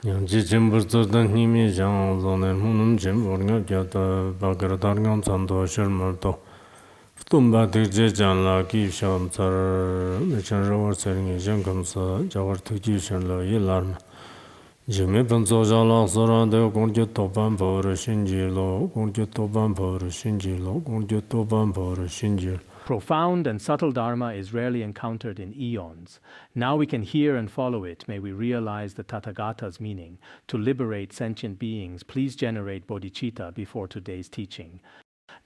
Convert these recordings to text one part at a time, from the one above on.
양지 진부스던 힘이 장존의 문음 진부가 겼다 바그라 다른 잔도 실물도 tumbadik janla ki shamsar mechanrawar seringi jankamsa jawar tukji shanla yilarma jime panso jala sara de gongje topan pawar shinji lo gongje topan pawar shinji lo gongje topan pawar shinji. Profound and subtle Dharma is rarely encountered in eons. Now we can hear and follow it. May we realize the Tathagata's meaning. To liberate sentient beings, please generate bodhicitta before today's teaching.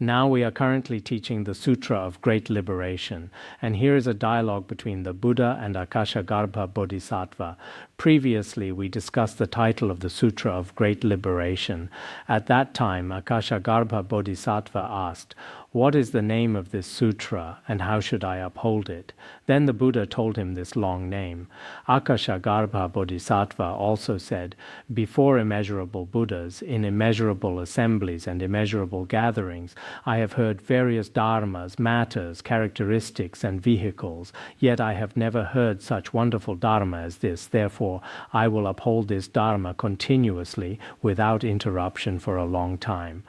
Now we are currently teaching the Sutra of Great Liberation, and here is a dialogue between the Buddha and Akashagarbha Bodhisattva. Previously, we discussed the title of the Sutra of Great Liberation. At that time, Akashagarbha Bodhisattva asked, "What is the name of this sutra, and how should I uphold it?" Then the Buddha told him this long name. Akashagarbha Bodhisattva also said, "Before immeasurable Buddhas, in immeasurable assemblies and immeasurable gatherings, I have heard various dharmas, matters, characteristics, and vehicles, yet I have never heard such wonderful dharma as this. Therefore, I will uphold this dharma continuously without interruption for a long time."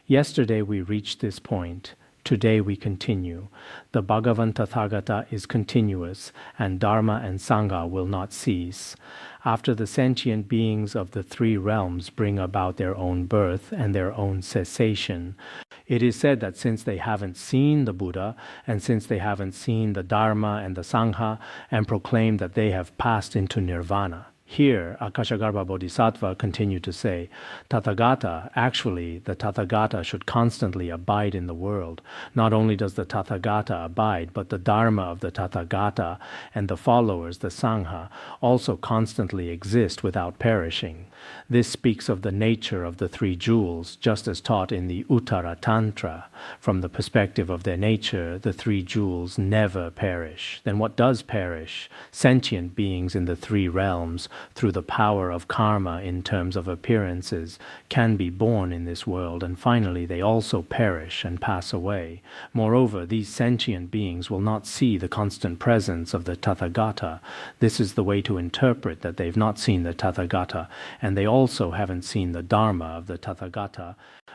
Yesterday we reached this point. Today we continue. The Bhagavan Tathagata is continuous, and Dharma and Sangha will not cease. After the sentient beings of the three realms bring about their own birth and their own cessation, it is said that since they haven't seen the Buddha, and since they haven't seen the Dharma and the Sangha, and proclaim that they have passed into nirvana. Here, Akashagarbha Bodhisattva continued to say, Tathagata, actually, the Tathagata should constantly abide in the world. Not only does the Tathagata abide, but the Dharma of the Tathagata and the followers, the Sangha, also constantly exist without perishing. This speaks of the nature of the three jewels, just as taught in the Uttara Tantra. From the perspective of their nature, the three jewels never perish. Then what does perish? Sentient beings in the three realms, through the power of karma in terms of appearances, can be born in this world, and finally they also perish and pass away. Moreover, these sentient beings will not see the constant presence of the Tathagata. This is the way to interpret that they've not seen the Tathagata, and they also haven't seen the Dharma of the Tathagata,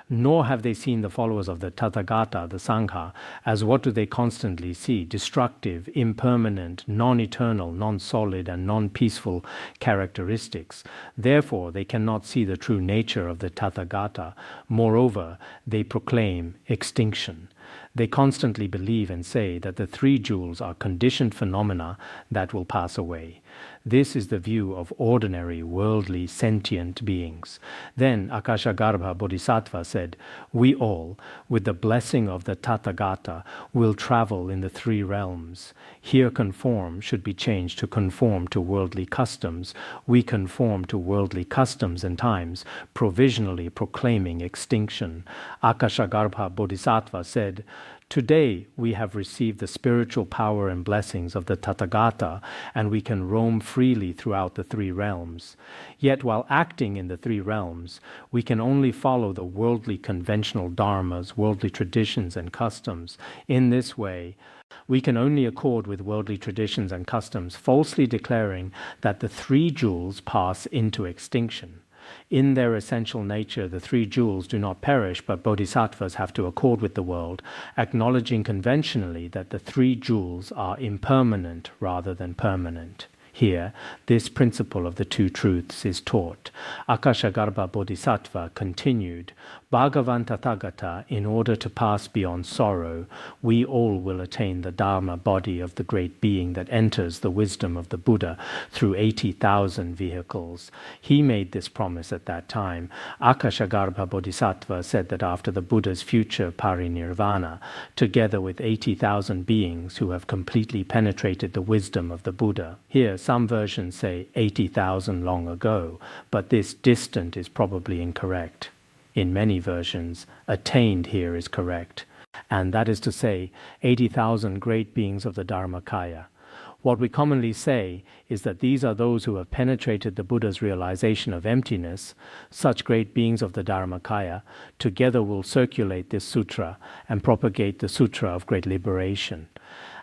nor have they seen the followers of the Tathagata, the Sangha, as what do they constantly see? Destructive, impermanent, non-eternal, non-solid, and non-peaceful characteristics. Therefore, they cannot see the true nature of the Tathagata. Moreover, they proclaim extinction. They constantly believe and say that the three jewels are conditioned phenomena that will pass away. This is the view of ordinary, worldly, sentient beings. Then Akashagarbha Bodhisattva said, "We all, with the blessing of the Tathagata, will travel in the three realms. Here conform should be changed to conform to worldly customs. We conform to worldly customs and times, provisionally proclaiming extinction." Akashagarbha Bodhisattva said, "Today we have received the spiritual power and blessings of the Tathagata, and we can roam freely throughout the three realms. Yet while acting in the three realms, we can only follow the worldly conventional dharmas, worldly traditions and customs. In this way, we can only accord with worldly traditions and customs, falsely declaring that the three jewels pass into extinction. In their essential nature, the three jewels do not perish, but bodhisattvas have to accord with the world, acknowledging conventionally that the three jewels are impermanent rather than permanent. Here, this principle of the two truths is taught. Akashagarbha Bodhisattva continued, "Bhagavan Tathagata, in order to pass beyond sorrow, we all will attain the Dharma body of the great being that enters the wisdom of the Buddha through 80,000 vehicles." He made this promise at that time. Akashagarbha Bodhisattva said that after the Buddha's future parinirvana, together with 80,000 beings who have completely penetrated the wisdom of the Buddha. Here, some versions say 80,000 long ago, but this distant is probably incorrect. In many versions, attained here is correct, and that is to say, 80,000 great beings of the Dharmakaya. What we commonly say is that these are those who have penetrated the Buddha's realization of emptiness. Such great beings of the Dharmakaya together will circulate this sutra and propagate the Sutra of Great Liberation.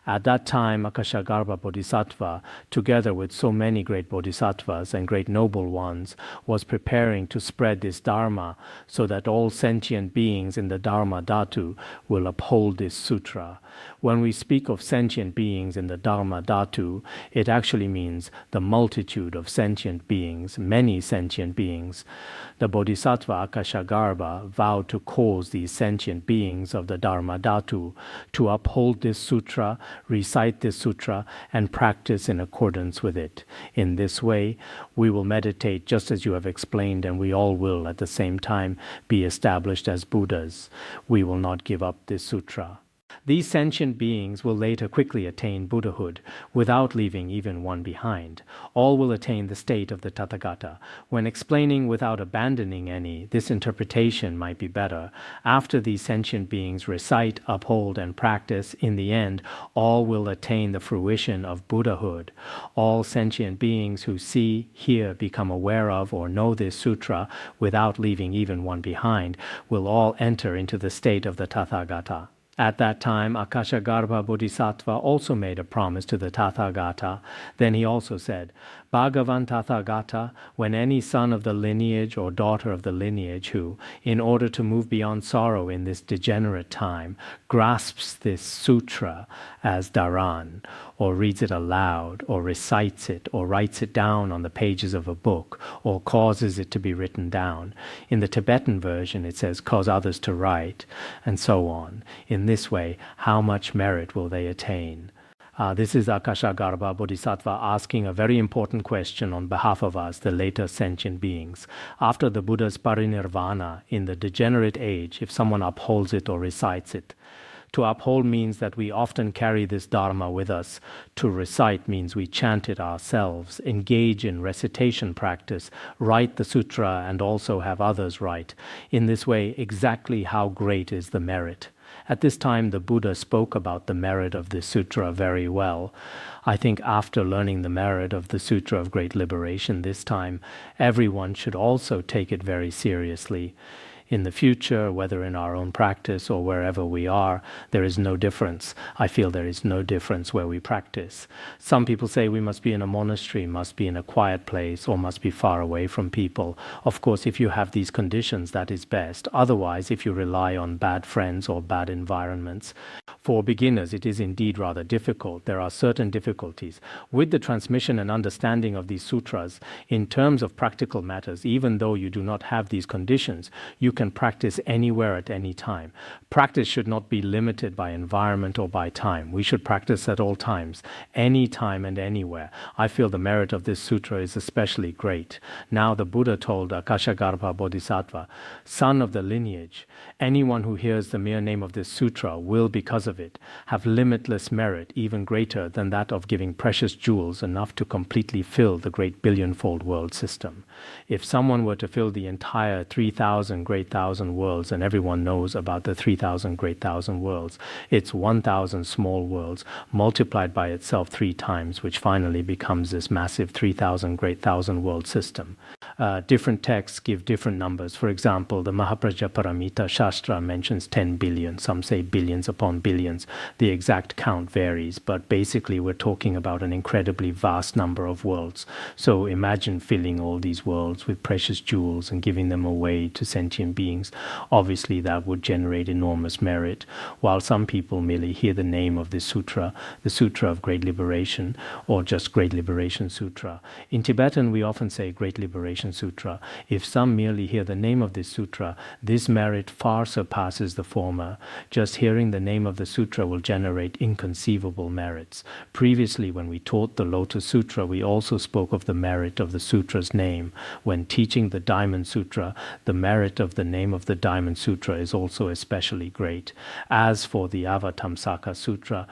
At that time, Akashagarbha Bodhisattva, together with so many great bodhisattvas and great noble ones, was preparing to spread this Dharma so that all sentient beings in the Dharma Dhatu will uphold this sutra. When we speak of sentient beings in the Dharma Dhatu, it actually means the multitude of sentient beings, many sentient beings. The Bodhisattva Akashagarbha vowed to cause these sentient beings of the Dharma Dhatu to uphold this sutra, recite this sutra, and practice in accordance with it. In this way, we will meditate just as you have explained, and we all will at the same time be established as Buddhas. We will not give up this sutra. These sentient beings will later quickly attain Buddhahood without leaving even one behind. All will attain the state of the Tathagata. When explaining without abandoning any, this interpretation might be better. After these sentient beings recite, uphold, and practice, in the end, all will attain the fruition of Buddhahood. All sentient beings who see, hear, become aware of, or know this sutra without leaving even one behind will all enter into the state of the Tathagata. At that time, Akashagarbha Bodhisattva also made a promise to the Tathagata. Then he also said, Bhagavan Tathagata, when any son of the lineage or daughter of the lineage who, in order to move beyond sorrow in this degenerate time, grasps this sutra as dharan, or reads it aloud, or recites it, or writes it down on the pages of a book, or causes it to be written down. In the Tibetan version it says, cause others to write, and so on. In this way, how much merit will they attain? This is Akashagarbha Bodhisattva asking a very important question on behalf of us, the later sentient beings. After the Buddha's parinirvana, in the degenerate age, if someone upholds it or recites it, to uphold means that we often carry this Dharma with us. To recite means we chant it ourselves, engage in recitation practice, write the sutra, and also have others write. In this way, exactly how great is the merit? At this time, the Buddha spoke about the merit of the sutra very well. I think after learning the merit of the Sutra of Great Liberation this time, everyone should also take it very seriously. In the future, whether in our own practice or wherever we are, there is no difference. I feel there is no difference where we practice. Some people say we must be in a monastery, must be in a quiet place, or must be far away from people. Of course, if you have these conditions, that is best. Otherwise, if you rely on bad friends or bad environments, for beginners, it is indeed rather difficult. There are certain difficulties. With the transmission and understanding of these sutras, in terms of practical matters, even though you do not have these conditions, you can practice anywhere at any time. Practice should not be limited by environment or by time. We should practice at all times, any time and anywhere. I feel the merit of this sutra is especially great. Now the Buddha told Akashagarbha Bodhisattva, son of the lineage, anyone who hears the mere name of this sutra will, because of it, have limitless merit, even greater than that of giving precious jewels enough to completely fill the great billion-fold world system. If someone were to fill the entire 3,000 great thousand worlds, and everyone knows about the 3,000 great thousand worlds, it's 1,000 small worlds multiplied by itself 3 times, which finally becomes this massive 3,000 great thousand world system. Different texts give different numbers. For example, the Mahaprajaparamita Shastra mentions 10 billion. Some say billions upon billions. The exact count varies, but basically we're talking about an incredibly vast number of worlds. So imagine filling all these worlds with precious jewels and giving them away to sentient beings. Obviously that would generate enormous merit. While some people merely hear the name of this sutra, the Sutra of Great Liberation, or just Great Liberation Sutra. In Tibetan we often say Great Liberation Sutra. If some merely hear the name of this sutra, this merit far surpasses the former. Just hearing the name of the sutra will generate inconceivable merits. Previously, when we taught the Lotus Sutra, we also spoke of the merit of the sutra's name. When teaching the Diamond Sutra, the merit of the name of the Diamond Sutra is also especially great. As for the Avatamsaka Sutra,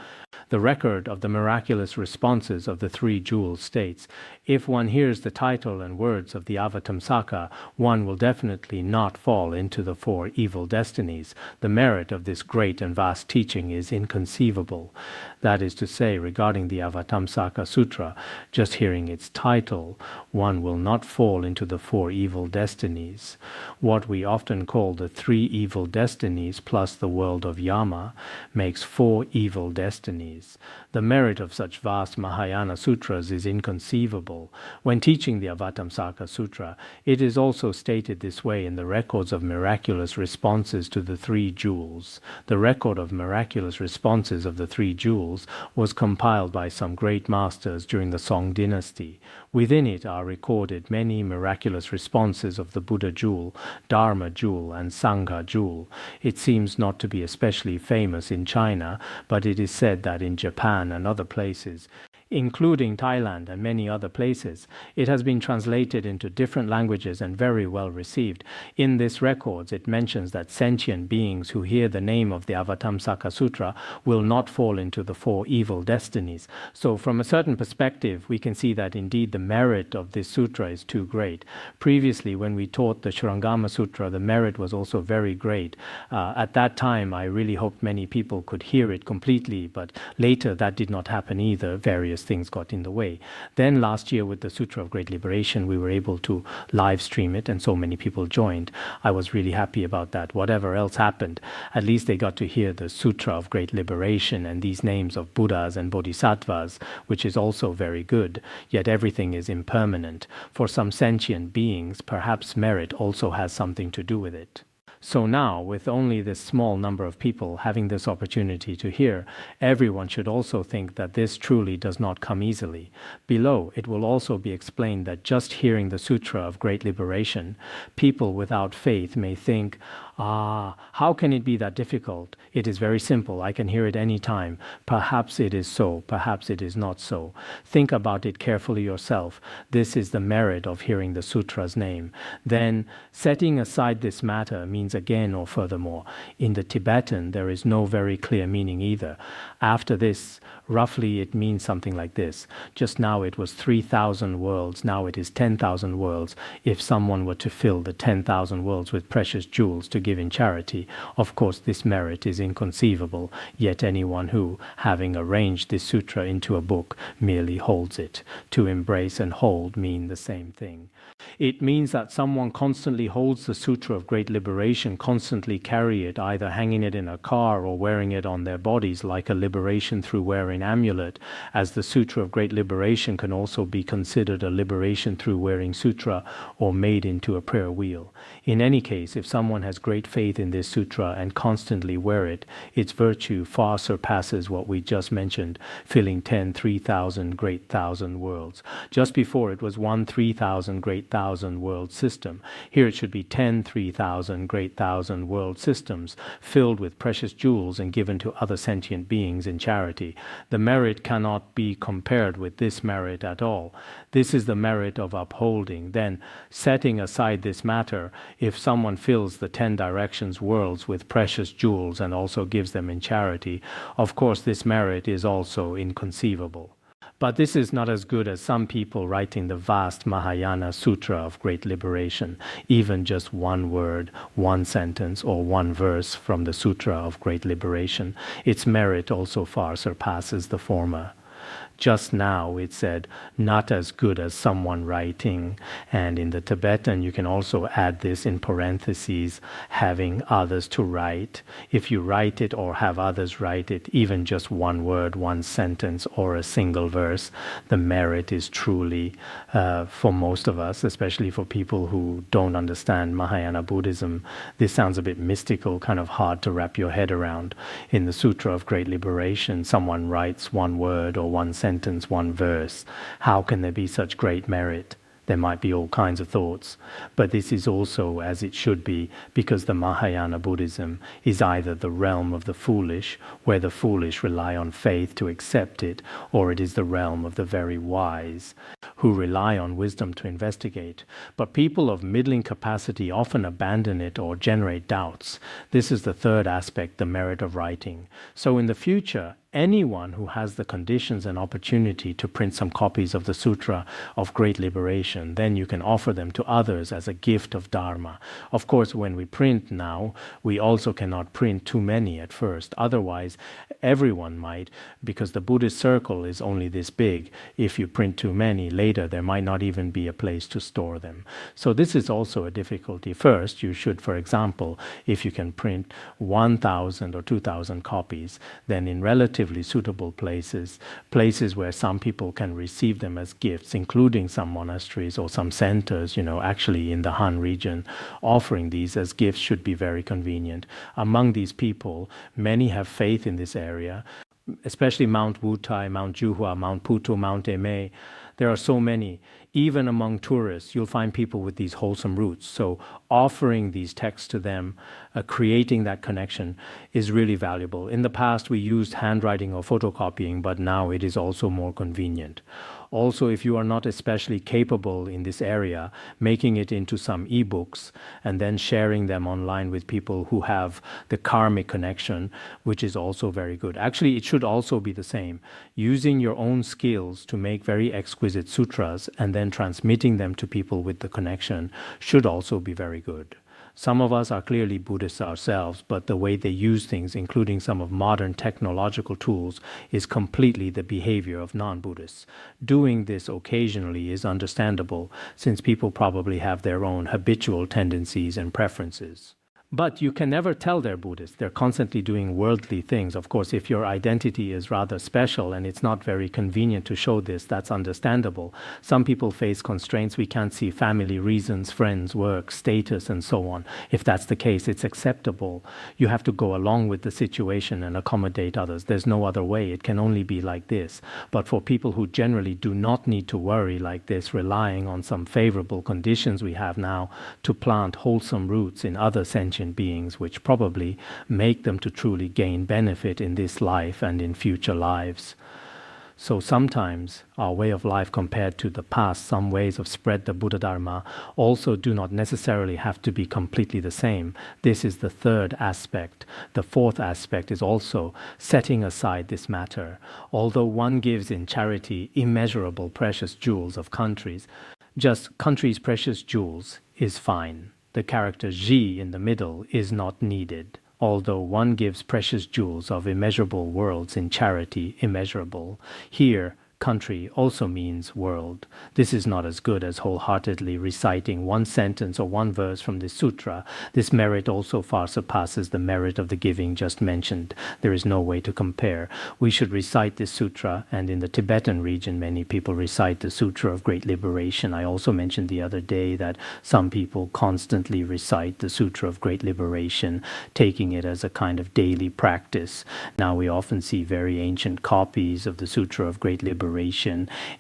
the record of the miraculous responses of the 3 jewels states, if one hears the title and words of the Avatamsaka, one will definitely not fall into the four evil destinies. The merit of this great and vast teaching is inconceivable. That is to say, regarding the Avatamsaka Sutra, just hearing its title, one will not fall into the four evil destinies. What we often call the three evil destinies plus the world of Yama makes four evil destinies. The merit of such vast Mahayana sutras is inconceivable. When teaching the Avatamsaka Sutra, it is also stated this way in the records of miraculous responses to the three jewels. The record of miraculous responses of the three jewels was compiled by some great masters during the Song dynasty. Within it are recorded many miraculous responses of the Buddha jewel, Dharma jewel, and Sangha jewel. It seems not to be especially famous in China, but it is said that in Japan and other places, including Thailand and many other places, it has been translated into different languages and very well received. In this records, it mentions that sentient beings who hear the name of the Avatamsaka Sutra will not fall into the four evil destinies. So from a certain perspective, we can see that indeed the merit of this sutra is too great. Previously, when we taught the Shurangama Sutra, the merit was also very great. At that time, I really hoped many people could hear it completely, but later that did not happen either. Various things got in the way. Then last year with the Sutra of Great Liberation, we were able to live stream it and so many people joined. I was really happy about that. Whatever else happened, at least they got to hear the Sutra of Great Liberation and these names of Buddhas and Bodhisattvas, which is also very good. Yet everything is impermanent. For some sentient beings, perhaps merit also has something to do with it. So now, with only this small number of people having this opportunity to hear, everyone should also think that this truly does not come easily. Below, it will also be explained that just hearing the Sutra of Great Liberation, people without faith may think, how can it be that difficult? It is very simple. I can hear it any time. Perhaps it is so. Perhaps it is not so. Think about it carefully yourself. This is the merit of hearing the sutra's name. Then, setting aside this matter means again or furthermore. In the Tibetan, there is no very clear meaning either. After this, roughly it means something like this. Just now it was 3,000 worlds. Now it is 10,000 worlds. If someone were to fill the 10,000 worlds with precious jewels to give in charity, of course this merit is inconceivable, yet anyone who, having arranged this sutra into a book, merely holds it. To embrace and hold mean the same thing. It means that someone constantly holds the Sutra of Great Liberation, constantly carry it, either hanging it in a car or wearing it on their bodies like a liberation through wearing amulet, as the Sutra of Great Liberation can also be considered a liberation through wearing sutra or made into a prayer wheel. In any case, if someone has great faith in this sutra and constantly wear it, its virtue far surpasses what we just mentioned, filling 10 3,000 great thousand worlds. Just before it was 1 3,000 great thousand world system. Here it should be 10 3,000 great thousand world systems filled with precious jewels and given to other sentient beings in charity. The merit cannot be compared with this merit at all. This is the merit of upholding. Then, setting aside this matter, if someone fills the 10 directions worlds with precious jewels and also gives them in charity, of course this merit is also inconceivable. But this is not as good as some people writing the vast Mahayana Sutra of Great Liberation, even just one word, one sentence, or one verse from the Sutra of Great Liberation. Its merit also far surpasses the former. Just now it said, not as good as someone writing. And in the Tibetan, you can also add this in parentheses, having others to write. If you write it or have others write it, even just one word, one sentence, or a single verse, the merit is truly, for most of us, especially for people who don't understand Mahayana Buddhism, this sounds a bit mystical, kind of hard to wrap your head around. In the Sutra of Great Liberation, someone writes one word or one sentence, one verse. How can there be such great merit? There might be all kinds of thoughts, but this is also as it should be, because the Mahayana Buddhism is either the realm of the foolish, where the foolish rely on faith to accept it, or it is the realm of the very wise, who rely on wisdom to investigate. But people of middling capacity often abandon it or generate doubts. This is the third aspect, the merit of writing. So in the future, anyone who has the conditions and opportunity to print some copies of the Sutra of Great Liberation, then you can offer them to others as a gift of Dharma. Of course, when we print now, we also cannot print too many at first. Otherwise, everyone might, because the Buddhist circle is only this big. If you print too many, later there might not even be a place to store them. So this is also a difficulty. First, you should, for example, if you can print 1,000 or 2,000 copies, then in relatively suitable places where some people can receive them as gifts, including some monasteries or some centers, actually in the Han region, offering these as gifts should be very convenient. Among these people, many have faith in this area, especially Mount Wutai, Mount Juhua, Mount Putu, Mount Eme. There are so many. Even among tourists, you'll find people with these wholesome roots. So offering these texts to them, creating that connection is really valuable. In the past, we used handwriting or photocopying, but now it is also more convenient. Also, if you are not especially capable in this area, making it into some ebooks and then sharing them online with people who have the karmic connection, which is also very good. Actually, it should also be the same. Using your own skills to make very exquisite sutras and then transmitting them to people with the connection should also be very good. Some of us are clearly Buddhists ourselves, but the way they use things, including some of modern technological tools, is completely the behavior of non-Buddhists. Doing this occasionally is understandable, since people probably have their own habitual tendencies and preferences. But you can never tell they're Buddhist. They're constantly doing worldly things. Of course, if your identity is rather special and it's not very convenient to show this, that's understandable. Some people face constraints. We can't see family reasons, friends, work, status, and so on. If that's the case, it's acceptable. You have to go along with the situation and accommodate others. There's no other way. It can only be like this. But for people who generally do not need to worry like this, relying on some favorable conditions we have now to plant wholesome roots in other sentient beings, which probably make them to truly gain benefit in this life and in future lives. So sometimes our way of life compared to the past, some ways of spread the Buddha Dharma, also do not necessarily have to be completely the same. This is the third aspect. The fourth aspect is also setting aside this matter. Although one gives in charity immeasurable precious jewels of countries, just countries' precious jewels is fine. The character Ji in the middle is not needed. Although one gives precious jewels of immeasurable worlds in charity, immeasurable. Here, country also means world. This is not as good as wholeheartedly reciting one sentence or one verse from the sutra. This merit also far surpasses the merit of the giving just mentioned. There is no way to compare. We should recite this sutra, and in the Tibetan region many people recite the Sutra of Great Liberation. I also mentioned the other day that some people constantly recite the Sutra of Great Liberation, taking it as a kind of daily practice. Now we often see very ancient copies of the Sutra of Great Liberation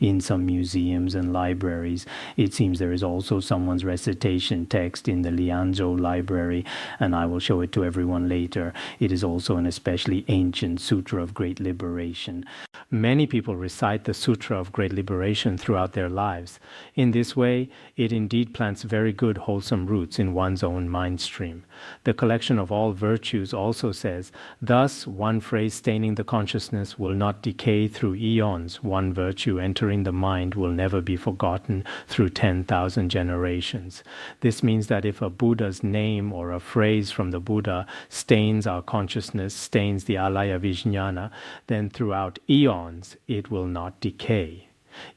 in some museums and libraries. It seems there is also someone's recitation text in the Lianzhou library, and I will show it to everyone later. It is also an especially ancient Sutra of Great Liberation. Many people recite the Sutra of Great Liberation throughout their lives. In this way, it indeed plants very good wholesome roots in one's own mind stream. The collection of all virtues also says, thus one phrase staining the consciousness will not decay through eons. One virtue entering the mind will never be forgotten through 10,000 generations. This means that if a Buddha's name or a phrase from the Buddha stains our consciousness, stains the alaya vijnana, then throughout eons it will not decay.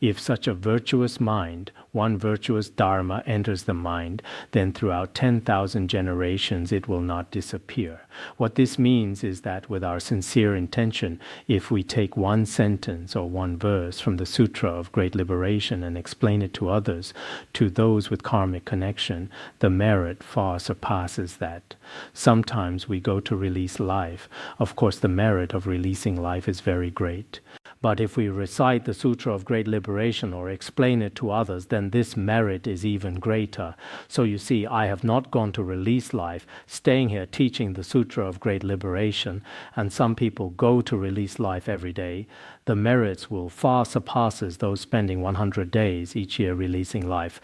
If such a virtuous mind, one virtuous dharma enters the mind, then throughout 10,000 generations it will not disappear. What this means is that with our sincere intention, if we take one sentence or one verse from the Sutra of Great Liberation and explain it to others, to those with karmic connection, the merit far surpasses that. Sometimes we go to release life. Of course, the merit of releasing life is very great. But if we recite the Sutra of Great Liberation or explain it to others, then this merit is even greater. So you see, I have not gone to release life, staying here teaching the Sutra of Great Liberation, and some people go to release life every day. The merits will far surpasses those spending 100 days each year releasing life.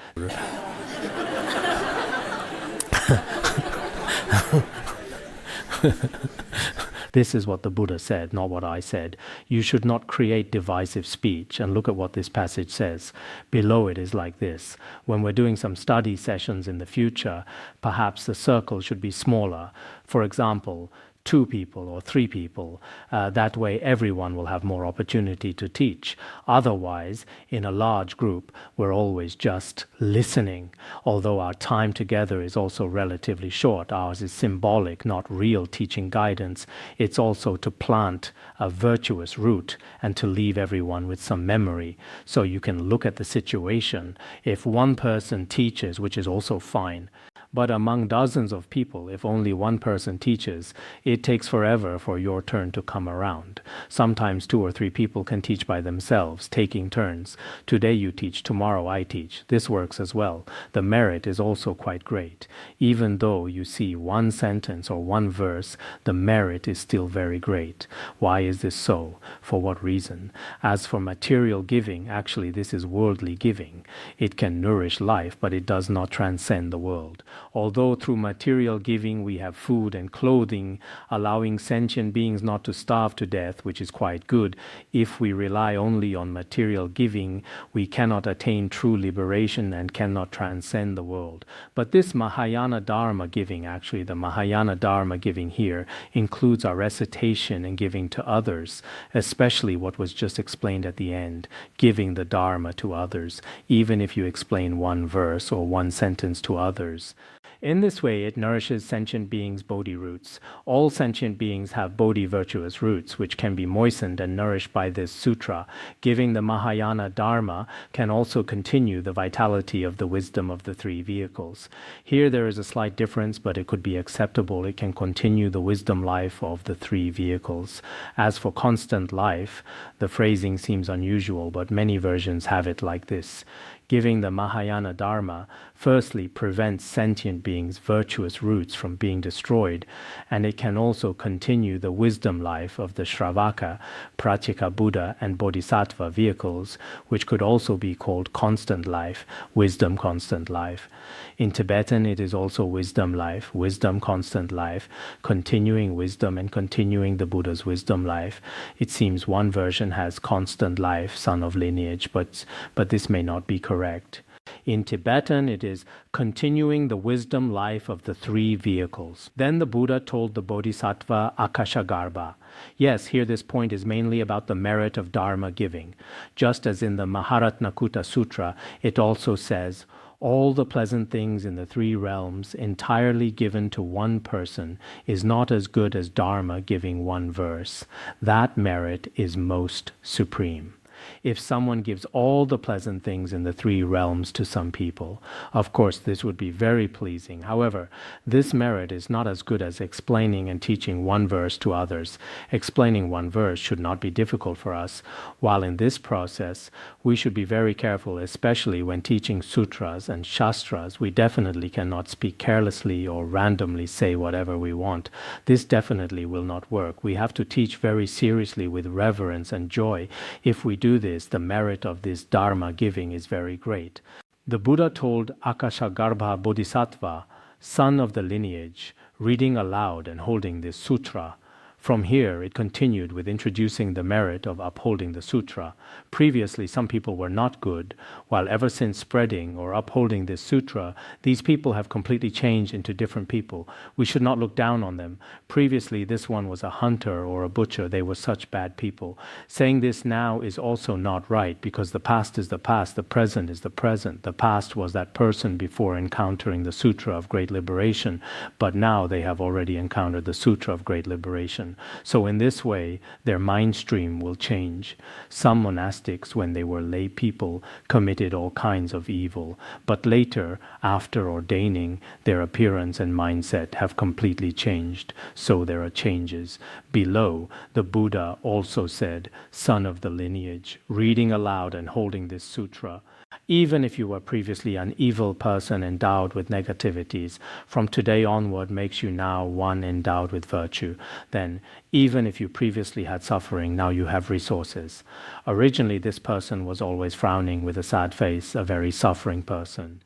This is what the Buddha said, not what I said. You should not create divisive speech. And look at what this passage says. Below it is like this. When we're doing some study sessions in the future, perhaps the circle should be smaller. For example, 2 people or 3 people. That way everyone will have more opportunity to teach. Otherwise, in a large group, we're always just listening. Although our time together is also relatively short, ours is symbolic, not real teaching guidance. It's also to plant a virtuous root and to leave everyone with some memory. So you can look at the situation. If one person teaches, which is also fine, but among dozens of people, if only one person teaches, it takes forever for your turn to come around. Sometimes 2 or 3 people can teach by themselves, taking turns. Today you teach, tomorrow I teach. This works as well. The merit is also quite great. Even though you see one sentence or one verse, the merit is still very great. Why is this so? For what reason? As for material giving, actually this is worldly giving. It can nourish life, but it does not transcend the world. Although through material giving we have food and clothing, allowing sentient beings not to starve to death, which is quite good, if we rely only on material giving, we cannot attain true liberation and cannot transcend the world. But this Mahayana Dharma giving, actually the Mahayana Dharma giving here, includes our recitation and giving to others, especially what was just explained at the end, giving the Dharma to others, even if you explain one verse or one sentence to others. In this way, it nourishes sentient beings' Bodhi roots. All sentient beings have Bodhi virtuous roots, which can be moistened and nourished by this sutra. Giving the Mahayana Dharma can also continue the vitality of the wisdom of the 3 vehicles. Here there is a slight difference, but it could be acceptable. It can continue the wisdom life of the 3 vehicles. As for constant life, the phrasing seems unusual, but many versions have it like this. Giving the Mahayana Dharma firstly prevents sentient beings' virtuous roots from being destroyed, and it can also continue the wisdom life of the Shravaka, Pratyeka Buddha, and Bodhisattva vehicles, which could also be called constant life, wisdom constant life. In Tibetan, it is also wisdom life, wisdom constant life, continuing wisdom and continuing the Buddha's wisdom life. It seems one version has constant life, son of lineage, but this may not be correct. In Tibetan, it is continuing the wisdom life of the 3 vehicles. Then the Buddha told the Bodhisattva Akashagarbha. Yes, here this point is mainly about the merit of Dharma giving. Just as in the Maharatnakuta Sutra, it also says, all the pleasant things in the 3 realms entirely given to one person is not as good as Dharma giving one verse. That merit is most supreme. If someone gives all the pleasant things in the 3 realms to some people, of course this would be very pleasing. However, this merit is not as good as explaining and teaching one verse to others. Explaining one verse should not be difficult for us. While in this process, we should be very careful, especially when teaching sutras and shastras. We definitely cannot speak carelessly or randomly say whatever we want. This definitely will not work. We have to teach very seriously with reverence and joy. If we do this, the merit of this Dharma giving is very great. The Buddha told Akashagarbha Bodhisattva, son of the lineage, reading aloud and holding this sutra. From here, it continued with introducing the merit of upholding the sutra. Previously, some people were not good, while ever since spreading or upholding this sutra, these people have completely changed into different people. We should not look down on them. Previously, this one was a hunter or a butcher. They were such bad people. Saying this now is also not right, because the past is the past, the present is the present. The past was that person before encountering the Sutra of Great Liberation, but now they have already encountered the Sutra of Great Liberation. So in this way, their mind stream will change. Some monastics, when they were lay people, committed all kinds of evil, but later, after ordaining, their appearance and mindset have completely changed. So there are changes. Below, the Buddha also said, son of the lineage, reading aloud and holding this sutra. Even if you were previously an evil person endowed with negativities, from today onward makes you now one endowed with virtue. Then, even if you previously had suffering, now you have resources. Originally, this person was always frowning with a sad face, a very suffering person.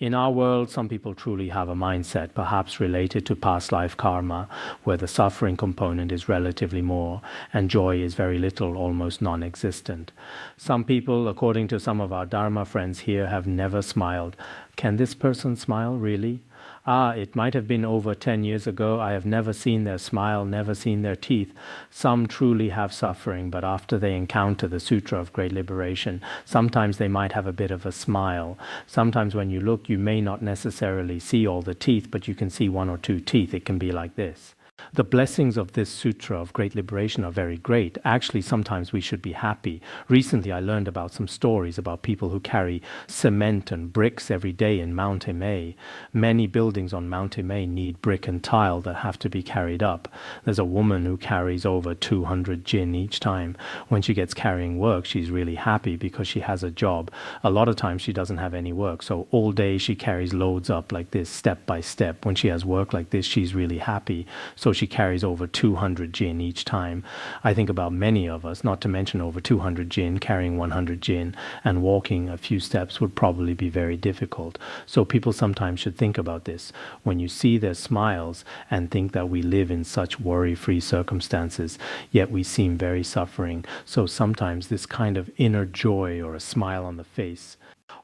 In our world, some people truly have a mindset, perhaps related to past life karma, where the suffering component is relatively more and joy is very little, almost non-existent. Some people, according to some of our Dharma friends here, have never smiled. Can this person smile, really? It might have been over 10 years ago. I have never seen their smile, never seen their teeth. Some truly have suffering, but after they encounter the Sutra of Great Liberation, sometimes they might have a bit of a smile. Sometimes when you look, you may not necessarily see all the teeth, but you can see one or two teeth. It can be like this. The blessings of this Sutra of Great Liberation are very great. Actually, sometimes we should be happy. Recently, I learned about some stories about people who carry cement and bricks every day in Mount Emei. Many buildings on Mount Emei need brick and tile that have to be carried up. There's a woman who carries over 200 jin each time. When she gets carrying work, she's really happy because she has a job. A lot of times she doesn't have any work, so all day she carries loads up like this, step by step. When she has work like this, she's really happy. So she carries over 200 jin each time. I think about many of us, not to mention over 200 jin, carrying 100 jin, and walking a few steps would probably be very difficult. So people sometimes should think about this. When you see their smiles and think that we live in such worry-free circumstances, yet we seem very suffering. So sometimes this kind of inner joy or a smile on the face,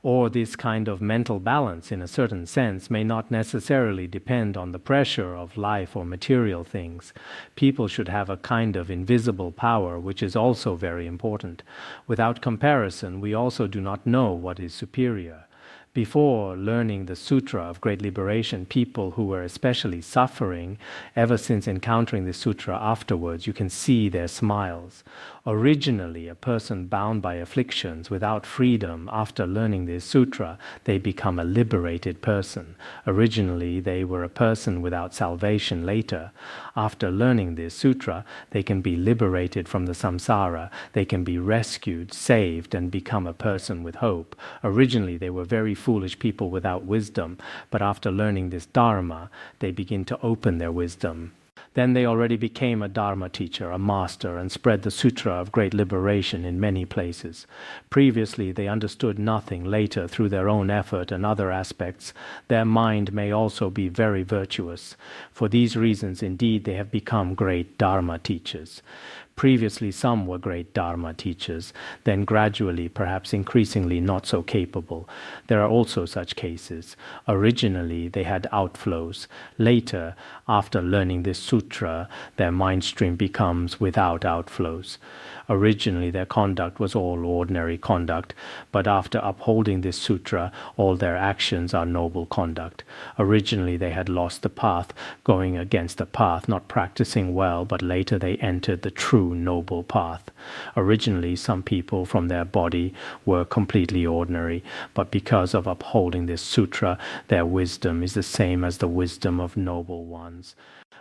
or this kind of mental balance in a certain sense, may not necessarily depend on the pressure of life or material things. People should have a kind of invisible power, which is also very important. Without comparison, we also do not know what is superior. Before learning the Sutra of Great Liberation, people who were especially suffering, ever since encountering the Sutra afterwards, you can see their smiles. Originally, a person bound by afflictions without freedom, after learning this sutra, they become a liberated person. Originally, they were a person without salvation later. After learning this sutra, they can be liberated from the samsara. They can be rescued, saved, and become a person with hope. Originally, they were very foolish people without wisdom, but after learning this dharma, they begin to open their wisdom. Then they already became a Dharma teacher, a master, and spread the Sutra of Great Liberation in many places. Previously, they understood nothing. Later, through their own effort and other aspects, their mind may also be very virtuous. For these reasons, indeed, they have become great Dharma teachers. Previously, some were great Dharma teachers, then gradually, perhaps increasingly, not so capable. There are also such cases. Originally, they had outflows. Later, after learning this sutra, their mind stream becomes without outflows. Originally, their conduct was all ordinary conduct, but after upholding this sutra, all their actions are noble conduct. Originally, they had lost the path, going against the path, not practicing well, but later they entered the true noble path. Originally, some people from their body were completely ordinary, but because of upholding this sutra, their wisdom is the same as the wisdom of noble ones.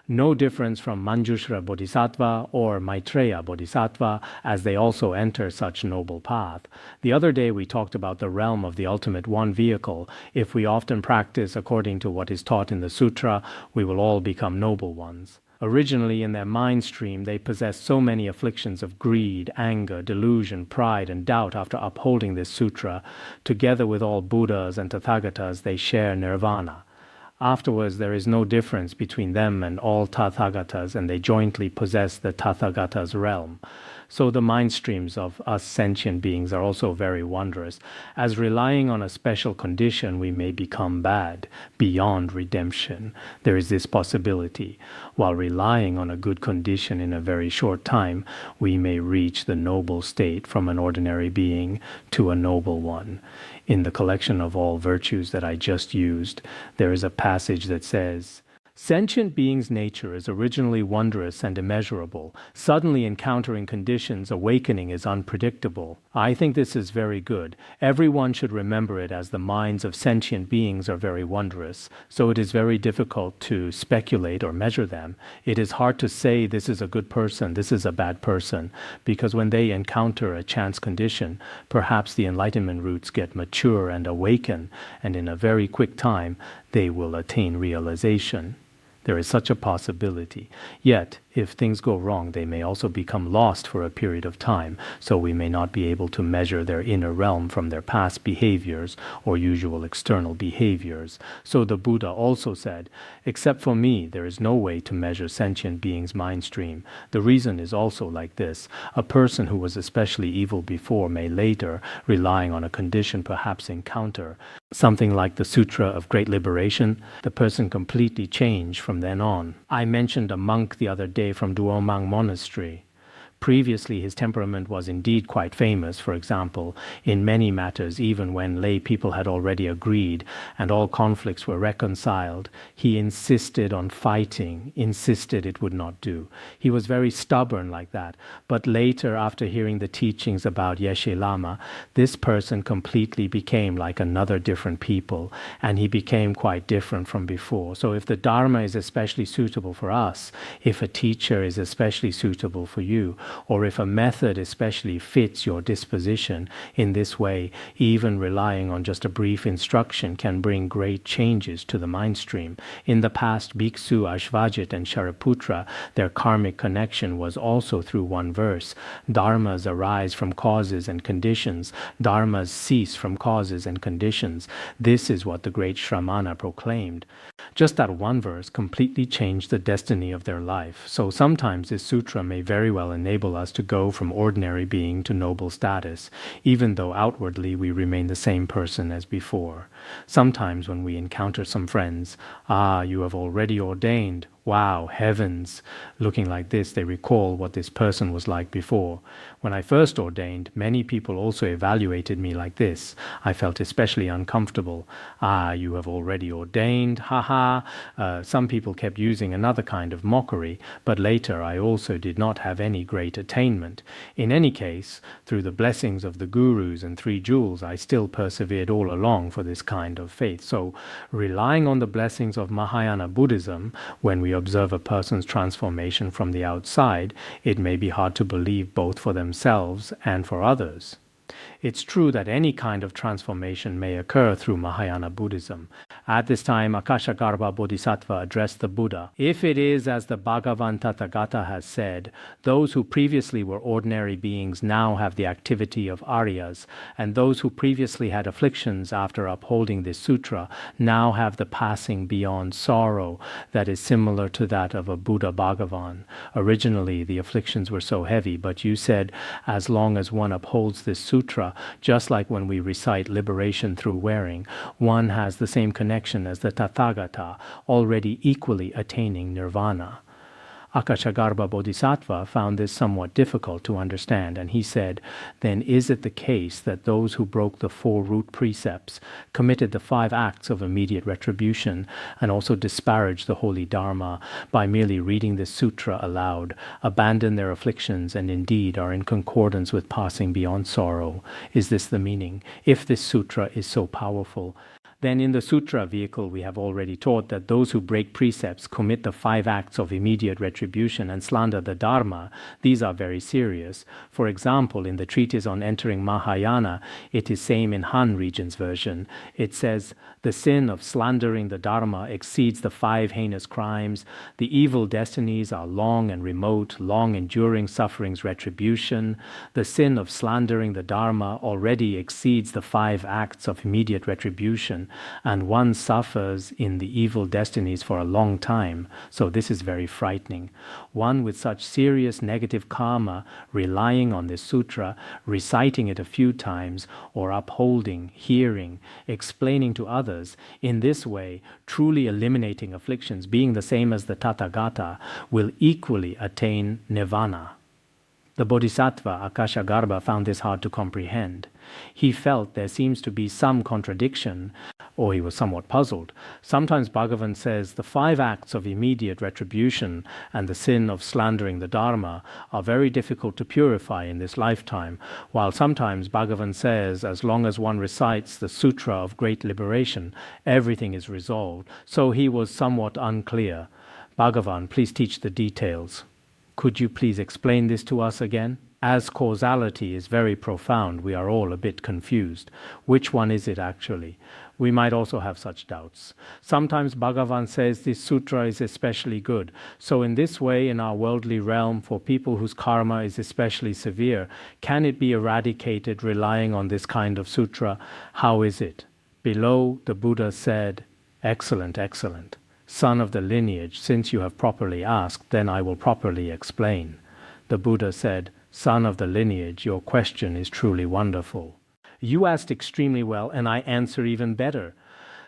No difference from Manjushra Bodhisattva or Maitreya Bodhisattva, as they also enter such noble path. The other day we talked about the realm of the ultimate one vehicle. If we often practice according to what is taught in the sutra, we will all become noble ones. Originally, in their mind stream, they possessed so many afflictions of greed, anger, delusion, pride, and doubt. After upholding this sutra, together with all Buddhas and Tathagatas, they share nirvana. Afterwards, there is no difference between them and all Tathagatas, and they jointly possess the Tathagatas' realm. So the mind streams of us sentient beings are also very wondrous. As relying on a special condition, we may become bad, beyond redemption. There is this possibility. While relying on a good condition in a very short time, we may reach the noble state from an ordinary being to a noble one. In the collection of all virtues that I just used, there is a passage that says, "Sentient beings' nature is originally wondrous and immeasurable. Suddenly encountering conditions, awakening is unpredictable." I think this is very good. Everyone should remember it, as the minds of sentient beings are very wondrous. So it is very difficult to speculate or measure them. It is hard to say this is a good person, this is a bad person, because when they encounter a chance condition, perhaps the enlightenment roots get mature and awaken, and in a very quick time, they will attain realization. There is such a possibility. Yet, If things go wrong, they may also become lost for a period of time, so we may not be able to measure their inner realm from their past behaviors or usual external behaviors. So the Buddha also said, except for me, there is no way to measure sentient beings' mind stream. The reason is also like this. A person who was especially evil before may later, relying on a condition perhaps encounter something like the Sutra of Great Liberation, the person completely changed from then on. I mentioned a monk the other day from Duomang Monastery. Previously, his temperament was indeed quite famous, for example, in many matters, even when lay people had already agreed and all conflicts were reconciled. He insisted on fighting, insisted it would not do. He was very stubborn like that. But later, after hearing the teachings about Yeshe Lama, this person completely became like another different people, and he became quite different from before. So if the Dharma is especially suitable for us, if a teacher is especially suitable for you, or if a method especially fits your disposition, in this way, even relying on just a brief instruction can bring great changes to the mind stream. In the past, Bhiksu, Ashvajit, and Shariputra, their karmic connection was also through one verse. Dharmas arise from causes and conditions. Dharmas cease from causes and conditions. This is what the great Shramana proclaimed. Just that one verse completely changed the destiny of their life. So sometimes this sutra may very well enable us to go from ordinary being to noble status, even though outwardly we remain the same person as before. Sometimes when we encounter some friends, you have already ordained. Wow, heavens! Looking like this, they recall what this person was like before. When I first ordained, many people also evaluated me like this. I felt especially uncomfortable. You have already ordained, haha. Some people kept using another kind of mockery, but later I also did not have any great attainment. In any case, through the blessings of the gurus and three jewels, I still persevered all along for this kind of faith. So, relying on the blessings of Mahayana Buddhism, when we observe a person's transformation from the outside, it may be hard to believe both for themselves and for others. It's true that any kind of transformation may occur through Mahayana Buddhism. At this time, Akashagarbha Bodhisattva addressed the Buddha. If it is as the Bhagavan Tathagata has said, those who previously were ordinary beings now have the activity of Aryas, and those who previously had afflictions after upholding this sutra now have the passing beyond sorrow that is similar to that of a Buddha Bhagavan. Originally, the afflictions were so heavy, but you said, as long as one upholds this sutra, just like when we recite liberation through wearing, one has the same connection as the Tathagata, already equally attaining nirvana. Akashagarbha Bodhisattva found this somewhat difficult to understand, and he said, then is it the case that those who broke the 4 root precepts, committed the 5 acts of immediate retribution, and also disparaged the holy Dharma by merely reading this sutra aloud, abandon their afflictions and indeed are in concordance with passing beyond sorrow? Is this the meaning? If this sutra is so powerful, then in the sutra vehicle we have already taught that those who break precepts, commit the 5 acts of immediate retribution and slander the Dharma, these are very serious. For example, in the treatise on entering Mahayana, it is same in Han Regent's version. It says, the sin of slandering the Dharma exceeds the 5 heinous crimes. The evil destinies are long and remote, long enduring sufferings retribution. The sin of slandering the Dharma already exceeds the 5 acts of immediate retribution, and one suffers in the evil destinies for a long time. So this is very frightening. One with such serious negative karma, relying on this sutra, reciting it a few times, or upholding, hearing, explaining to others, in this way, truly eliminating afflictions, being the same as the Tathagata, will equally attain nirvana. The Bodhisattva Akashagarbha found this hard to comprehend. He felt there seems to be some contradiction, or he was somewhat puzzled. Sometimes Bhagavan says the 5 acts of immediate retribution and the sin of slandering the Dharma are very difficult to purify in this lifetime, while sometimes Bhagavan says as long as one recites the Sutra of Great Liberation, everything is resolved. So he was somewhat unclear. Bhagavan, please teach the details. Could you please explain this to us again? as causality is very profound, we are all a bit confused. Which one is it actually? We might also have such doubts. Sometimes Bhagavan says this sutra is especially good. So in this way, in our worldly realm, for people whose karma is especially severe, can it be eradicated relying on this kind of sutra? How is it? Below, the Buddha said, "Excellent, excellent. Son of the lineage, since you have properly asked, then I will properly explain." The Buddha said, "Son of the lineage, your question is truly wonderful. You asked extremely well, and I answer even better."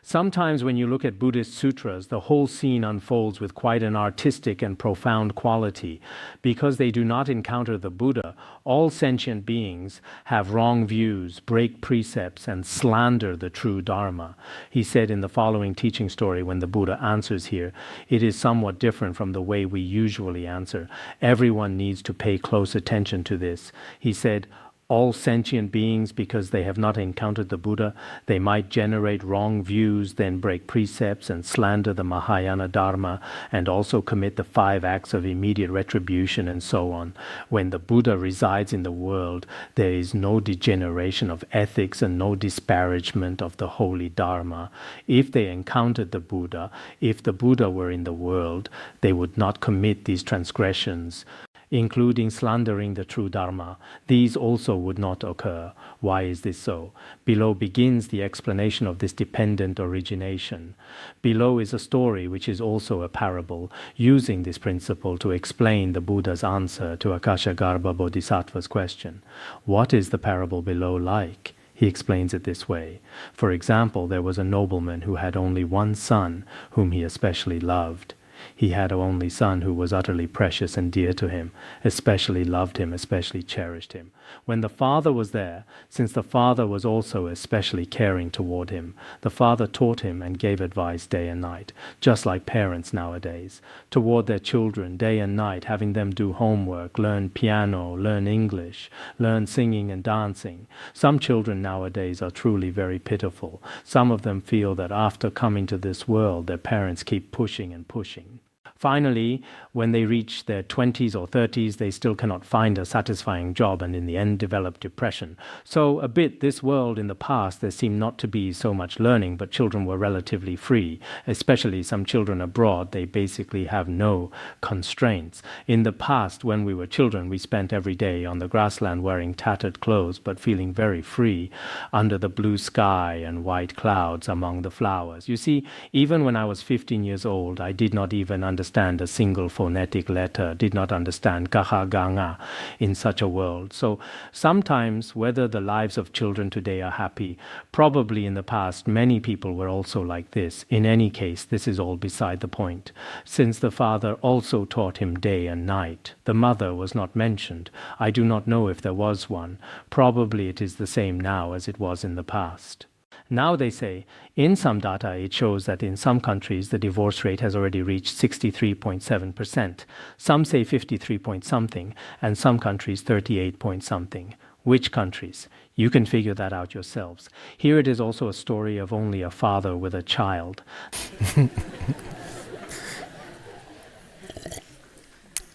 Sometimes when you look at Buddhist sutras, the whole scene unfolds with quite an artistic and profound quality. Because they do not encounter the Buddha, all sentient beings have wrong views, break precepts, and slander the true Dharma. He said in the following teaching story when the Buddha answers here, it is somewhat different from the way we usually answer. Everyone needs to pay close attention to this. He said, all sentient beings, because they have not encountered the Buddha, they might generate wrong views, then break precepts and slander the Mahayana Dharma, and also commit the 5 acts of immediate retribution and so on. When the Buddha resides in the world, there is no degeneration of ethics and no disparagement of the holy Dharma. If they encountered the Buddha, if the Buddha were in the world, they would not commit these transgressions, including slandering the true Dharma. These also would not occur. Why is this so? Below begins the explanation of this dependent origination. Below is a story which is also a parable, using this principle to explain the Buddha's answer to Akashagarbha Bodhisattva's question. What is the parable below like? He explains it this way. For example, there was a nobleman who had only one son, whom he especially loved. He had an only son who was utterly precious and dear to him, especially loved him, especially cherished him. When the father was there, since the father was also especially caring toward him, the father taught him and gave advice day and night, just like parents nowadays, toward their children day and night, having them do homework, learn piano, learn English, learn singing and dancing. Some children nowadays are truly very pitiful. Some of them feel that after coming to this world, their parents keep pushing and pushing. Finally, when they reach their 20s or 30s, they still cannot find a satisfying job and in the end develop depression. So a bit this world in the past, there seemed not to be so much learning, but children were relatively free. Especially some children abroad, they basically have no constraints. In the past, when we were children, we spent every day on the grassland wearing tattered clothes, but feeling very free under the blue sky and white clouds among the flowers. You see, even when I was 15 years old, I did not even understand a single phonetic letter, did not understand gaha ganga in such a world. So sometimes, whether the lives of children today are happy, probably in the past many people were also like this. In any case, this is all beside the point. Since the father also taught him day and night, the mother was not mentioned. I do not know if there was one. Probably it is the same now as it was in the past. Now they say, in some data it shows that in some countries the divorce rate has already reached 63.7%. Some say 53 point something, and some countries 38 point something. Which countries? You can figure that out yourselves. Here it is also a story of only a father with a child.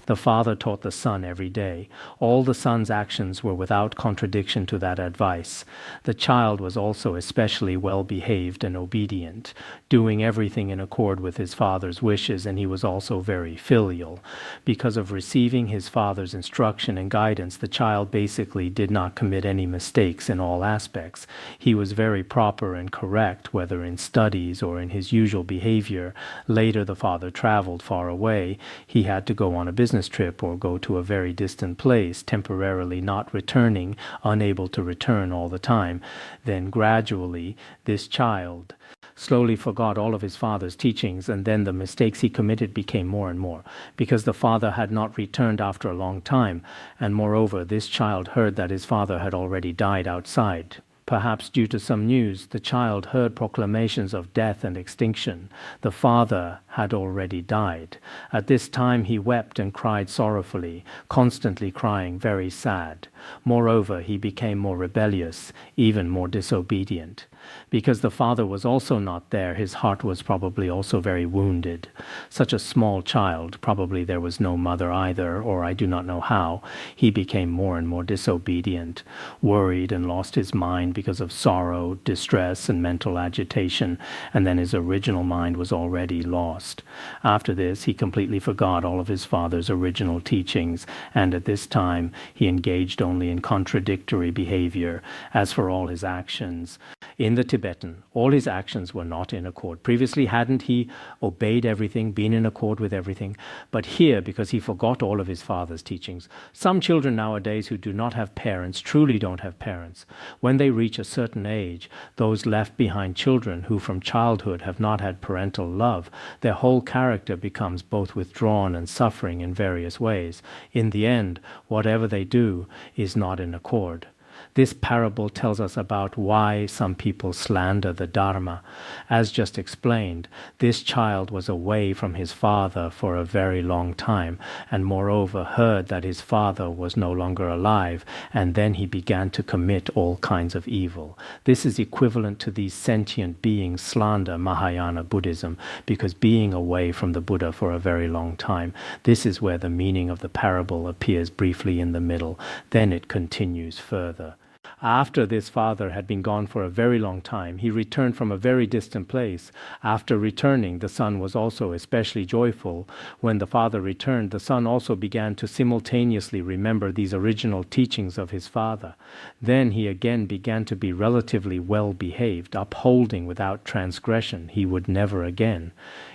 The father taught the son every day. All the son's actions were without contradiction to that advice. The child was also especially well behaved and obedient, doing everything in accord with his father's wishes, and he was also very filial. Because of receiving his father's instruction and guidance, the child basically did not commit any mistakes in all aspects. He was very proper and correct, whether in studies or in his usual behavior. Later the father traveled far away. He had to go on a business trip or go to a very distant place, temporarily not returning, unable to return all the time. Then gradually this child slowly forgot all of his father's teachings, and then the mistakes he committed became more and more, because the father had not returned after a long time, and moreover this child heard that his father had already died outside. Perhaps due to some news, the child heard proclamations of death and extinction. The father had already died. At this time he wept and cried sorrowfully, constantly crying, very sad. Moreover, he became more rebellious, even more disobedient. Because the father was also not there, his heart was probably also very wounded. Such a small child, probably there was no mother either, or I do not know how, he became more and more disobedient, worried and lost his mind because of sorrow, distress, and mental agitation, and then his original mind was already lost. After this, he completely forgot all of his father's original teachings, and at this time he engaged only in contradictory behavior. As for all his actions, in the Tibetan, all his actions were not in accord. Previously, hadn't he obeyed everything, been in accord with everything? But here, because he forgot all of his father's teachings, some children nowadays who do not have parents truly don't have parents. When they reach a certain age, those left behind children who from childhood have not had parental love, their whole character becomes both withdrawn and suffering in various ways. In the end, whatever they do is not in accord. This parable tells us about why some people slander the Dharma. As just explained, this child was away from his father for a very long time, and moreover heard that his father was no longer alive, and then he began to commit all kinds of evil. This is equivalent to these sentient beings slander Mahayana Buddhism, because being away from the Buddha for a very long time, this is where the meaning of the parable appears briefly in the middle. Then it continues further. After this father had been gone for a very long time, he returned from a very distant place. After returning, the son was also especially joyful. When the father returned, the son also began to simultaneously remember these original teachings of his father. Then he again began to be relatively well behaved, upholding without transgression. He would never again.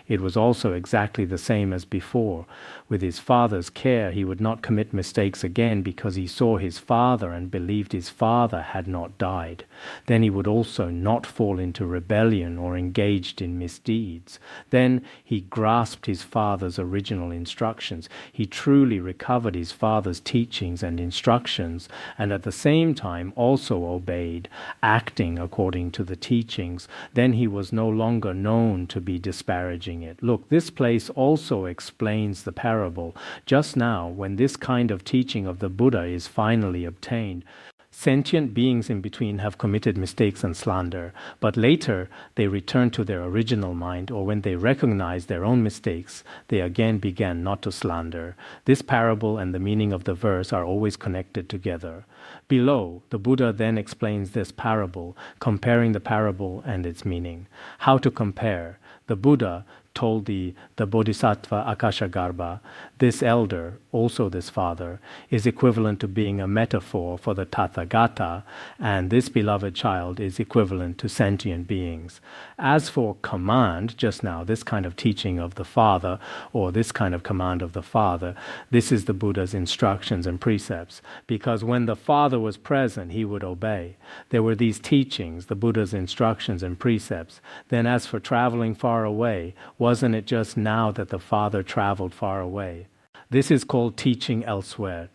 It was also exactly the same as before. With his father's care, he would not commit mistakes again because he saw his father and believed his father had not died. Then he would also not fall into rebellion or engaged in misdeeds. Then he grasped his father's original instructions. He truly recovered his father's teachings and instructions, and at the same time also obeyed, acting according to the teachings. Then he was no longer known to be disparaging it. Look, this place also explains the parable. Just now, when this kind of teaching of the Buddha is finally obtained, sentient beings in between have committed mistakes and slander, but later they return to their original mind, or when they recognize their own mistakes, they again began not to slander. This parable and the meaning of the verse are always connected together. Below, the Buddha then explains this parable, comparing the parable and its meaning. How to compare? The Buddha told the Bodhisattva Akashagarbha, this elder, also this father, is equivalent to being a metaphor for the Tathagata, and this beloved child is equivalent to sentient beings. As for command, just now, this kind of teaching of the father, or this kind of command of the father, this is the Buddha's instructions and precepts, because when the father was present, he would obey. There were these teachings, the Buddha's instructions and precepts. Then as for traveling far away, wasn't it just now that the father traveled far away? This is called teaching elsewhere.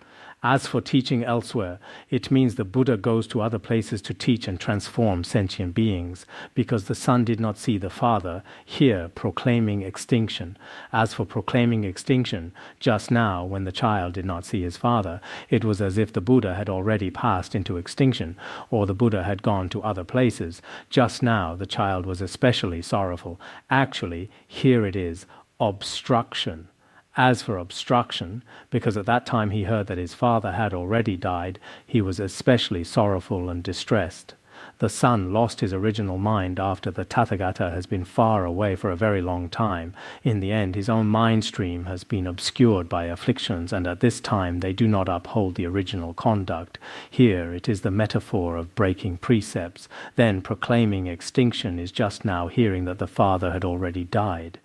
As for teaching elsewhere, it means the Buddha goes to other places to teach and transform sentient beings, because the son did not see the father, here proclaiming extinction. As for proclaiming extinction, just now, when the child did not see his father, it was as if the Buddha had already passed into extinction, or the Buddha had gone to other places. Just now, the child was especially sorrowful. Actually, here it is, obstruction. As for obstruction, because at that time he heard that his father had already died, he was especially sorrowful and distressed. The son lost his original mind after the Tathagata has been far away for a very long time. In the end, his own mind stream has been obscured by afflictions, and at this time they do not uphold the original conduct. Here it is the metaphor of breaking precepts. Then proclaiming extinction is just now hearing that the father had already died.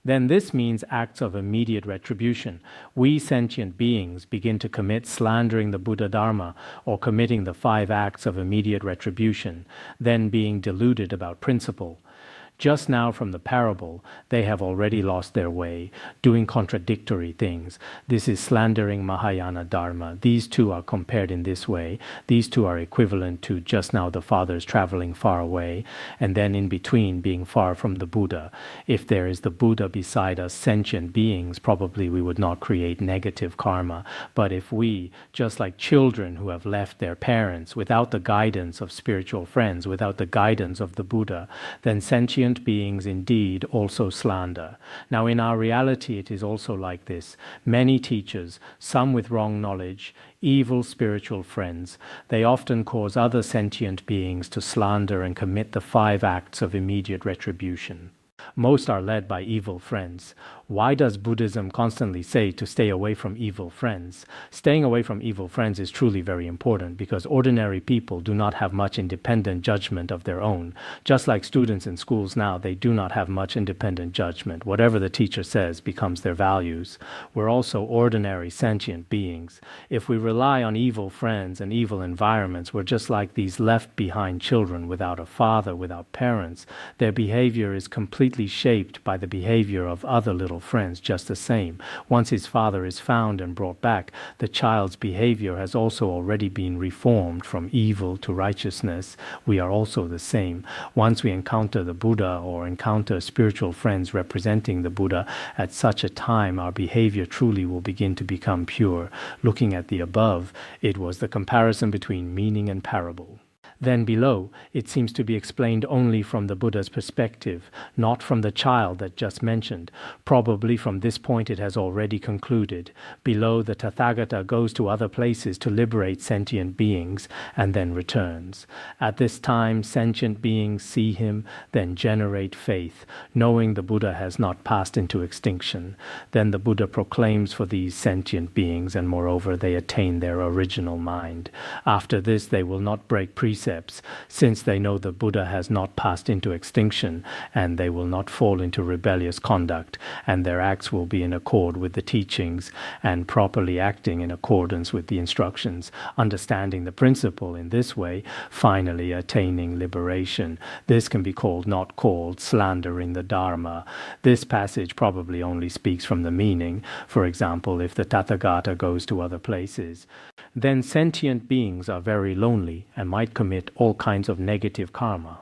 Then this means acts of immediate retribution. We sentient beings begin to commit slandering the Buddha Dharma, or committing the 5 acts of immediate retribution, then being deluded about principle. Just now from the parable, they have already lost their way, doing contradictory things. This is slandering Mahayana Dharma. These two are compared in this way. These two are equivalent to just now the fathers traveling far away, and then in between being far from the Buddha. If there is the Buddha beside us, sentient beings, probably we would not create negative karma. But if we, just like children who have left their parents without the guidance of spiritual friends, without the guidance of the Buddha, then sentient beings indeed also slander. Now in our reality it is also like this. Many teachers, some with wrong knowledge, evil spiritual friends, they often cause other sentient beings to slander and commit the 5 acts of immediate retribution. Most are led by evil friends. Why does Buddhism constantly say to stay away from evil friends? Staying away from evil friends is truly very important because ordinary people do not have much independent judgment of their own. Just like students in schools now, they do not have much independent judgment. Whatever the teacher says becomes their values. We're also ordinary sentient beings. If we rely on evil friends and evil environments, we're just like these left behind children without a father, without parents. Their behavior is completely shaped by the behavior of other little friends just the same. Once his father is found and brought back, the child's behavior has also already been reformed from evil to righteousness. We are also the same. Once we encounter the Buddha or encounter spiritual friends representing the Buddha, at such a time our behavior truly will begin to become pure. Looking at the above, it was the comparison between meaning and parable. Then below, it seems to be explained only from the Buddha's perspective, not from the child that just mentioned. Probably from this point it has already concluded. Below, the Tathagata goes to other places to liberate sentient beings and then returns. At this time, sentient beings see him, then generate faith, knowing the Buddha has not passed into extinction. Then the Buddha proclaims for these sentient beings, and moreover they attain their original mind. After this, they will not break precepts, since they know the Buddha has not passed into extinction, and they will not fall into rebellious conduct, and their acts will be in accord with the teachings, and properly acting in accordance with the instructions, understanding the principle in this way, finally attaining liberation. This can be called, not called, slandering the Dharma. This passage probably only speaks from the meaning. For example, if the Tathagata goes to other places, then sentient beings are very lonely and might commit all kinds of negative karma.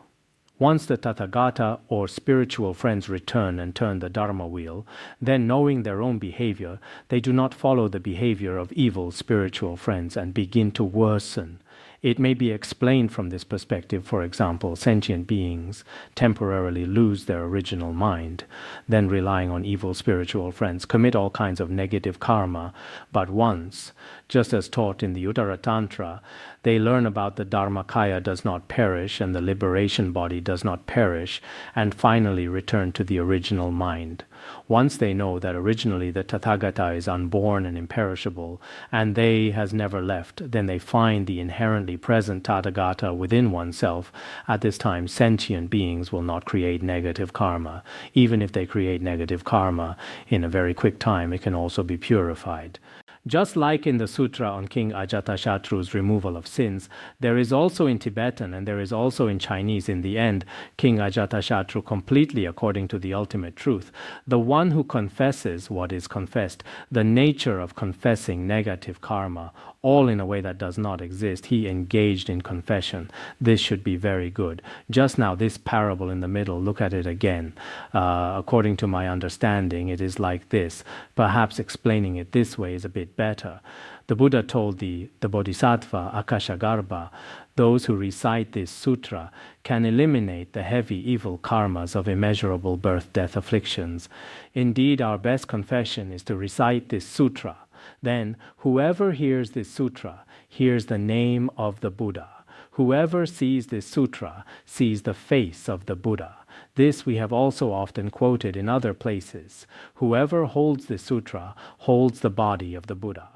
Once the Tathagata or spiritual friends return and turn the Dharma wheel, then knowing their own behavior, they do not follow the behavior of evil spiritual friends and begin to worsen. It may be explained from this perspective. For example, sentient beings temporarily lose their original mind, then relying on evil spiritual friends, commit all kinds of negative karma, but once, just as taught in the Uttara Tantra, they learn about the Dharmakaya does not perish and the liberation body does not perish, and finally return to the original mind. Once they know that originally the Tathagata is unborn and imperishable, and they has never left, then they find the inherently present Tathagata within oneself. At this time, sentient beings will not create negative karma. Even if they create negative karma, in a very quick time it can also be purified. Just like in the Sutra on King Ajatashatru's removal of sins, there is also in Tibetan and there is also in Chinese in the end, King Ajatashatru completely according to the ultimate truth. The one who confesses what is confessed, the nature of confessing negative karma, all in a way that does not exist, he engaged in confession. This should be very good. Just now, this parable in the middle, look at it again. According to my understanding, it is like this. Perhaps explaining it this way is a bit better. The Buddha told the Bodhisattva Akashagarbha, those who recite this sutra can eliminate the heavy evil karmas of immeasurable birth-death afflictions. Indeed, our best confession is to recite this sutra. Then, whoever hears this sutra hears the name of the Buddha. Whoever sees this sutra sees the face of the Buddha. This we have also often quoted in other places. Whoever holds this sutra holds the body of the Buddha.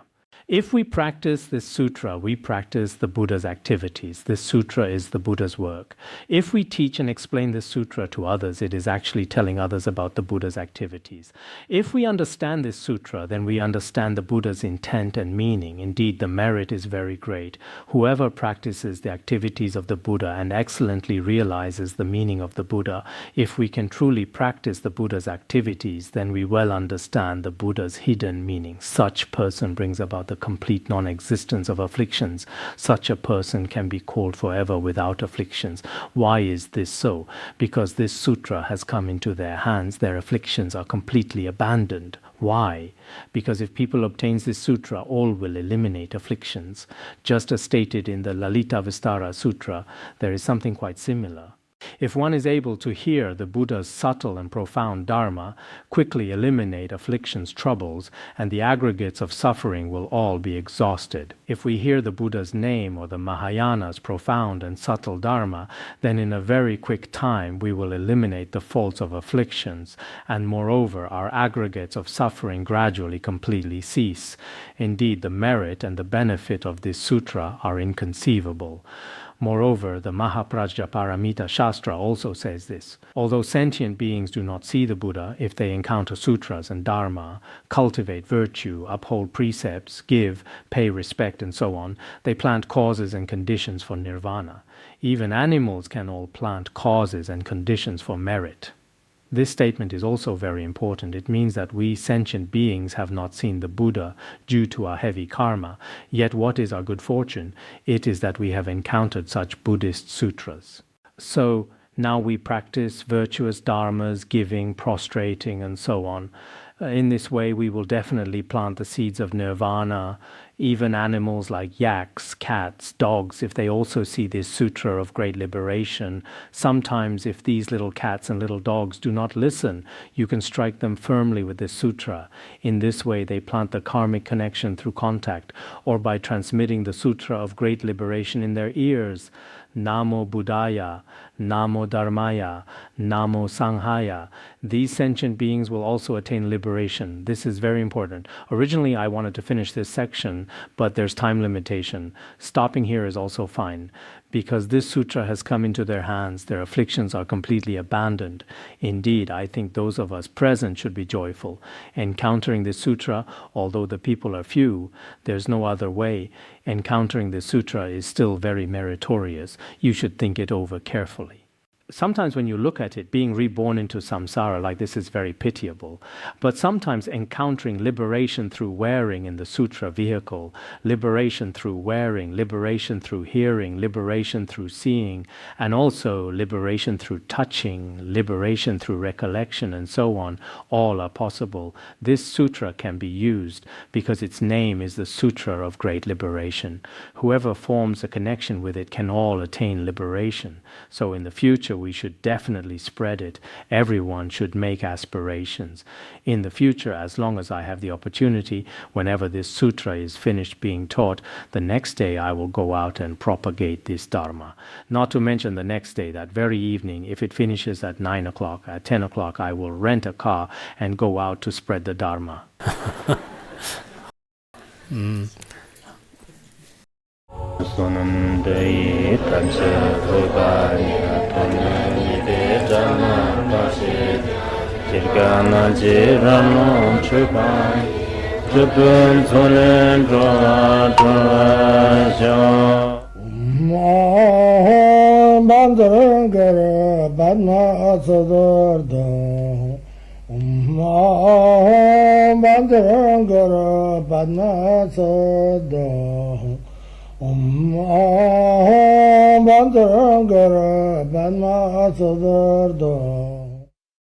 If we practice this sutra, we practice the Buddha's activities. This sutra is the Buddha's work. If we teach and explain this sutra to others, it is actually telling others about the Buddha's activities. If we understand this sutra, then we understand the Buddha's intent and meaning. Indeed, the merit is very great. Whoever practices the activities of the Buddha and excellently realizes the meaning of the Buddha, if we can truly practice the Buddha's activities, then we well understand the Buddha's hidden meaning. Such person brings about the complete non-existence of afflictions. Such a person can be called forever without afflictions. Why is this so? Because this sutra has come into their hands, their afflictions are completely abandoned. Why? Because if people obtain this sutra, all will eliminate afflictions. Just as stated in the Lalita Vistara Sutra, there is something quite similar. If one is able to hear the Buddha's subtle and profound Dharma, quickly eliminate afflictions, troubles, and the aggregates of suffering will all be exhausted. If we hear the Buddha's name or the Mahayana's profound and subtle Dharma, then in a very quick time we will eliminate the faults of afflictions, and moreover our aggregates of suffering gradually completely cease. Indeed, the merit and the benefit of this sutra are inconceivable. Moreover, the Mahaprajnaparamita Shastra also says this. Although sentient beings do not see the Buddha, if they encounter sutras and dharma, cultivate virtue, uphold precepts, give, pay respect, and so on, they plant causes and conditions for nirvana. Even animals can all plant causes and conditions for merit. This statement is also very important. It means that we sentient beings have not seen the Buddha due to our heavy karma. Yet what is our good fortune? It is that we have encountered such Buddhist sutras. So now we practice virtuous dharmas, giving, prostrating, and so on. In this way, we will definitely plant the seeds of nirvana. Even animals like yaks, cats, dogs, if they also see this Sutra of Great Liberation, sometimes if these little cats and little dogs do not listen, you can strike them firmly with this sutra. In this way, they plant the karmic connection through contact, or by transmitting the Sutra of Great Liberation in their ears. Namo Buddhaya, Namo Dharmaya, Namo Sanghaya. These sentient beings will also attain liberation. This is very important. Originally, I wanted to finish this section, but there's time limitation. Stopping here is also fine. Because this sutra has come into their hands, their afflictions are completely abandoned. Indeed, I think those of us present should be joyful. Encountering this sutra, although the people are few, there's no other way. Encountering this sutra is still very meritorious. You should think it over carefully. Sometimes when you look at it, being reborn into samsara like this is very pitiable. But sometimes encountering liberation through wearing in the sutra vehicle, liberation through wearing, liberation through hearing, liberation through seeing, and also liberation through touching, liberation through recollection, and so on, all are possible. This sutra can be used because its name is the Sutra of Great Liberation. Whoever forms a connection with it can all attain liberation. So in the future, we should definitely spread it. Everyone should make aspirations. In the future, as long as I have the opportunity, whenever this sutra is finished being taught, the next day I will go out and propagate this dharma. Not to mention the next day, that very evening, if it finishes at 9 o'clock, at 10 o'clock, I will rent a car and go out to spread the dharma. Bandara Banma Sadar